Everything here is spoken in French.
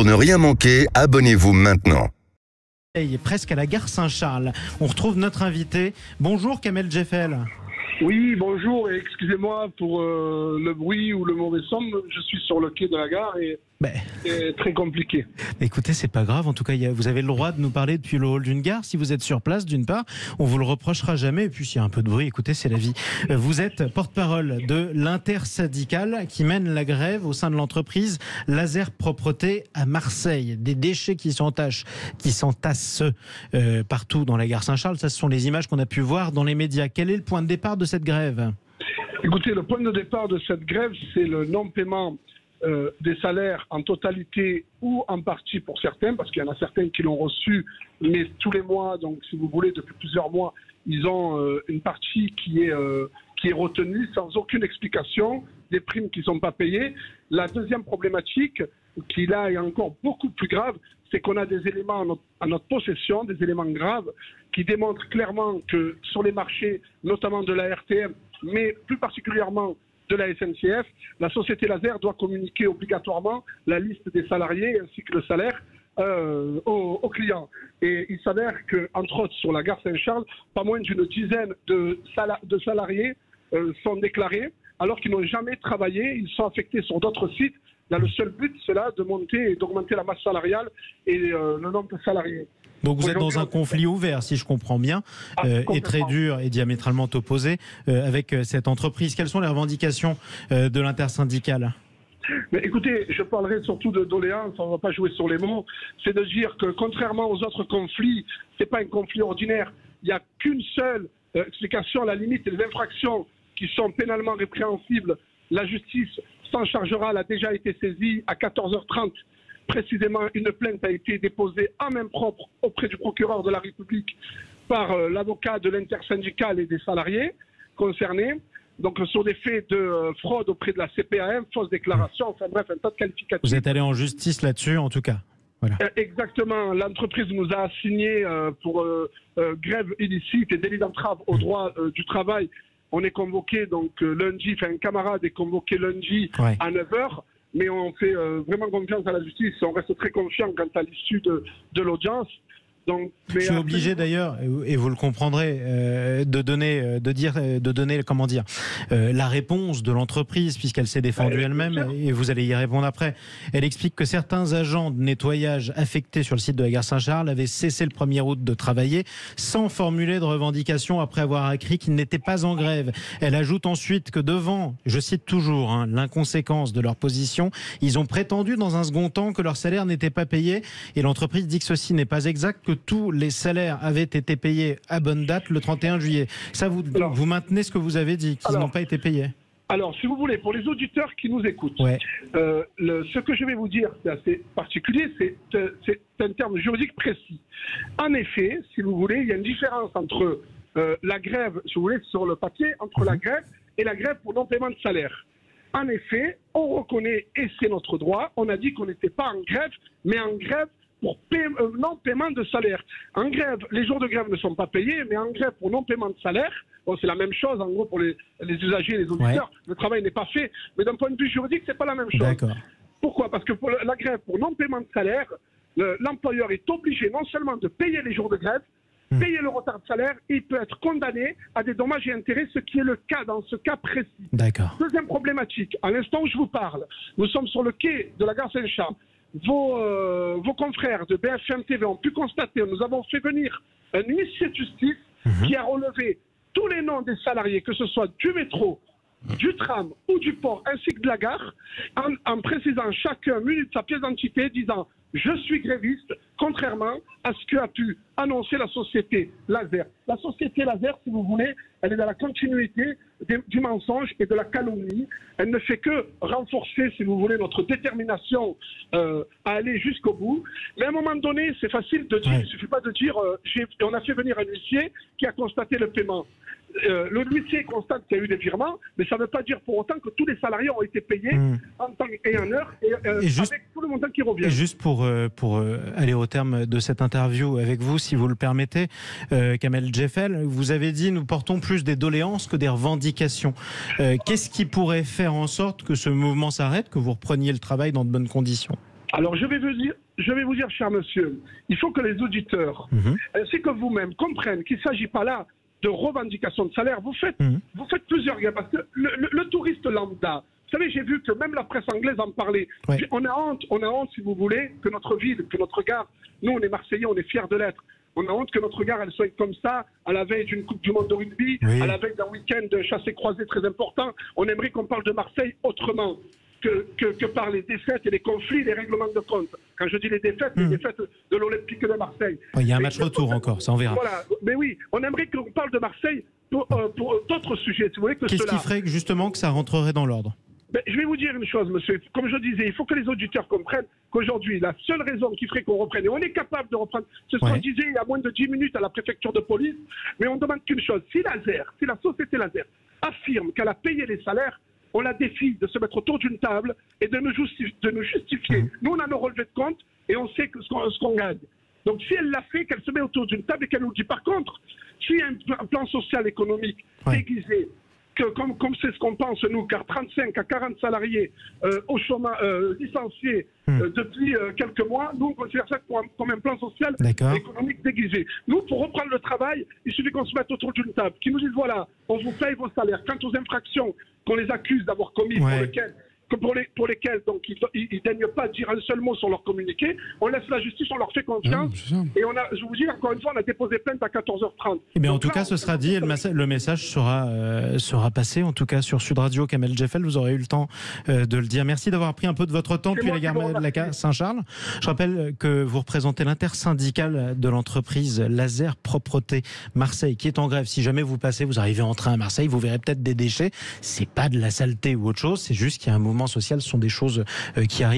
Pour ne rien manquer, abonnez-vous maintenant. Il est presque à la gare Saint-Charles. On retrouve notre invité. Bonjour Kamel Djeffel. Oui, bonjour, et excusez-moi pour le bruit ou le mauvais son. Je suis sur le quai de la gare et c'est très compliqué. Écoutez, c'est pas grave. En tout cas, vous avez le droit de nous parler depuis le hall d'une gare. Si vous êtes sur place, d'une part, on vous le reprochera jamais. Et puis, s'il y a un peu de bruit, écoutez, c'est la vie. Vous êtes porte-parole de l'intersyndicale qui mène la grève au sein de l'entreprise Laser Propreté à Marseille. Des déchets qui s'entassent partout dans la gare Saint-Charles. Ça, ce sont les images qu'on a pu voir dans les médias. Quel est le point de départ de cette grève ? Écoutez, le point de départ de cette grève, c'est le non-paiement des salaires en totalité ou en partie pour certains, parce qu'il y en a certains qui l'ont reçu, mais tous les mois, donc si vous voulez, depuis plusieurs mois, ils ont une partie qui est retenue sans aucune explication, des primes qui ne sont pas payées. La deuxième problématique, qui là est encore beaucoup plus grave, c'est qu'on a des éléments à notre possession, des éléments graves, qui démontrent clairement que sur les marchés, notamment de la RTM, mais plus particulièrement de la SNCF, la société Laser doit communiquer obligatoirement la liste des salariés ainsi que le salaire aux clients. Et il s'avère qu'entre autres, sur la gare Saint-Charles, pas moins d'une dizaine de salariés sont déclarés alors qu'ils n'ont jamais travaillé. Ils sont affectés sur d'autres sites. Là, le seul but, c'est là de monter et d'augmenter la masse salariale et le nombre de salariés. Donc vous êtes dans un conflit ouvert, si je comprends bien, et très dur et diamétralement opposé avec cette entreprise. Quelles sont les revendications de l'intersyndicale ? Mais écoutez, je parlerai surtout de doléances, on ne va pas jouer sur les mots. C'est de dire que contrairement aux autres conflits, ce n'est pas un conflit ordinaire. Il n'y a qu'une seule explication, à la limite, les infractions qui sont pénalement répréhensibles. La justice s'en chargera, elle a déjà été saisie à 14h30. Précisément, une plainte a été déposée en main propre auprès du procureur de la République par l'avocat de l'intersyndicale et des salariés concernés. Donc, sur des faits de fraude auprès de la CPAM, fausse déclaration, enfin bref, un tas de qualificatifs. Vous êtes allé en justice là-dessus, en tout cas. Voilà. Exactement. L'entreprise nous a assigné pour grève illicite et délit d'entrave au droit du travail. On est convoqué donc lundi, enfin un camarade est convoqué lundi à 9h. Mais on fait vraiment confiance à la justice. On reste très confiant quant à l'issue de l'audience. Donc, je suis obligé d'ailleurs, et vous le comprendrez, de donner la réponse de l'entreprise, puisqu'elle s'est défendue elle-même, et vous allez y répondre après. Elle explique que certains agents de nettoyage affectés sur le site de la gare Saint-Charles avaient cessé le 1er août de travailler sans formuler de revendication après avoir écrit qu'ils n'étaient pas en grève. Elle ajoute ensuite que devant, je cite toujours, l'inconséquence de leur position, ils ont prétendu dans un second temps que leur salaire n'était pas payé, et l'entreprise dit que ceci n'est pas exact, que tous les salaires avaient été payés à bonne date le 31 juillet. Ça, vous maintenez ce que vous avez dit, qu'ils n'ont pas été payés? Alors, si vous voulez, pour les auditeurs qui nous écoutent, ce que je vais vous dire, c'est assez particulier, c'est un terme juridique précis. En effet, si vous voulez, il y a une différence entre la grève, si vous voulez, sur le papier, entre la grève et la grève pour non-paiement de salaire. En effet, on reconnaît, et c'est notre droit, on a dit qu'on n'était pas en grève, mais en grève pour non-paiement de salaire. En grève, les jours de grève ne sont pas payés, mais en grève pour non-paiement de salaire, bon, c'est la même chose en gros pour les usagers et les auditeurs, le travail n'est pas fait, mais d'un point de vue juridique, c'est pas la même chose. D'accord. Pourquoi ? Parce que pour la grève pour non-paiement de salaire, l'employeur est obligé non seulement de payer les jours de grève, payer le retard de salaire, et il peut être condamné à des dommages et intérêts, ce qui est le cas dans ce cas précis. D'accord. Deuxième problématique, à l'instant où je vous parle, nous sommes sur le quai de la gare Saint-Charles. Vos confrères de BFM TV ont pu constater, nous avons fait venir un huissier de justice qui a relevé tous les noms des salariés, que ce soit du métro, du tram ou du port, ainsi que de la gare, en précisant chacun muni de sa pièce d'identité, disant « je suis gréviste », contrairement à ce qu'a pu annoncer la société Laser. La société Laser, si vous voulez, elle est dans la continuité du mensonge et de la calomnie. Elle ne fait que renforcer, si vous voulez, notre détermination à aller jusqu'au bout. Mais à un moment donné, c'est facile de dire, il ne suffit pas de dire on a fait venir un huissier qui a constaté le paiement. Le huissier constate qu'il y a eu des virements, mais ça ne veut pas dire pour autant que tous les salariés ont été payés en temps et en heure, et avec tout le montant qui revient. Et juste pour aller au terme de cette interview avec vous, si vous le permettez, Kamel Djeffel, vous avez dit nous portons plus des doléances que des revendications. Qu'est-ce qui pourrait faire en sorte que ce mouvement s'arrête, que vous repreniez le travail dans de bonnes conditions ? Alors, je vais vous dire, cher monsieur, il faut que les auditeurs, ainsi que vous-même, comprennent qu'il ne s'agit pas là de revendication de salaire. Vous faites plusieurs gains, parce que le touriste lambda, vous savez, j'ai vu que même la presse anglaise en parlait. Ouais. On a honte, si vous voulez, que notre ville, que notre gare, nous on est Marseillais, on est fiers de l'être. On a honte que notre gare, elle soit comme ça, à la veille d'une Coupe du Monde de rugby, à la veille d'un week-end de chassé-croisé très important. On aimerait qu'on parle de Marseille autrement que par les défaites et les conflits, les règlements de compte. Quand je dis les défaites de l'Olympique de Marseille. Il y a un match retour encore, ça on verra. Voilà, mais oui, on aimerait qu'on parle de Marseille pour d'autres sujets, si vous voulez, que Qu'est-ce cela. qui ferait justement que ça rentrerait dans l'ordre? Mais je vais vous dire une chose, monsieur. Comme je disais, il faut que les auditeurs comprennent qu'aujourd'hui, la seule raison qui ferait qu'on reprenne, et on est capable de reprendre, c'est ce qu'on disait il y a moins de 10 minutes à la préfecture de police, mais on demande qu'une chose. Si la société Laser affirme qu'elle a payé les salaires, on la défie de se mettre autour d'une table et de nous justifier. Nous, on a nos relevés de compte et on sait ce qu'on gagne. Donc, si elle l'a fait, qu'elle se met autour d'une table et qu'elle nous dit, par contre, s'il y a un plan social économique déguisé, comme c'est ce qu'on pense nous, car 35 à 40 salariés au chômage licenciés depuis quelques mois, nous on considère ça comme un plan social économique déguisé. Nous, pour reprendre le travail, il suffit qu'on se mette autour d'une table, qu'ils nous disent voilà, on vous paye vos salaires. Quant aux infractions qu'on les accuse d'avoir commises, pour lesquels donc ils ne daignent pas dire un seul mot sur leur communiqué, on laisse la justice, on leur fait confiance. Et je vous dis encore une fois, on a déposé plainte à 14h30. Eh bien, en tout cas, ce sera dit et le message sera passé, en tout cas sur Sud Radio. Kamel Djeffel, vous aurez eu le temps de le dire. Merci d'avoir pris un peu de votre temps depuis les gares de la gare Saint-Charles. Je rappelle que vous représentez l'intersyndicale de l'entreprise Laser Propreté Marseille, qui est en grève. Si jamais vous passez, vous arrivez en train à Marseille, vous verrez peut-être des déchets. C'est pas de la saleté ou autre chose, c'est juste qu'il y a un mouvement social, ce sont des choses qui arrivent.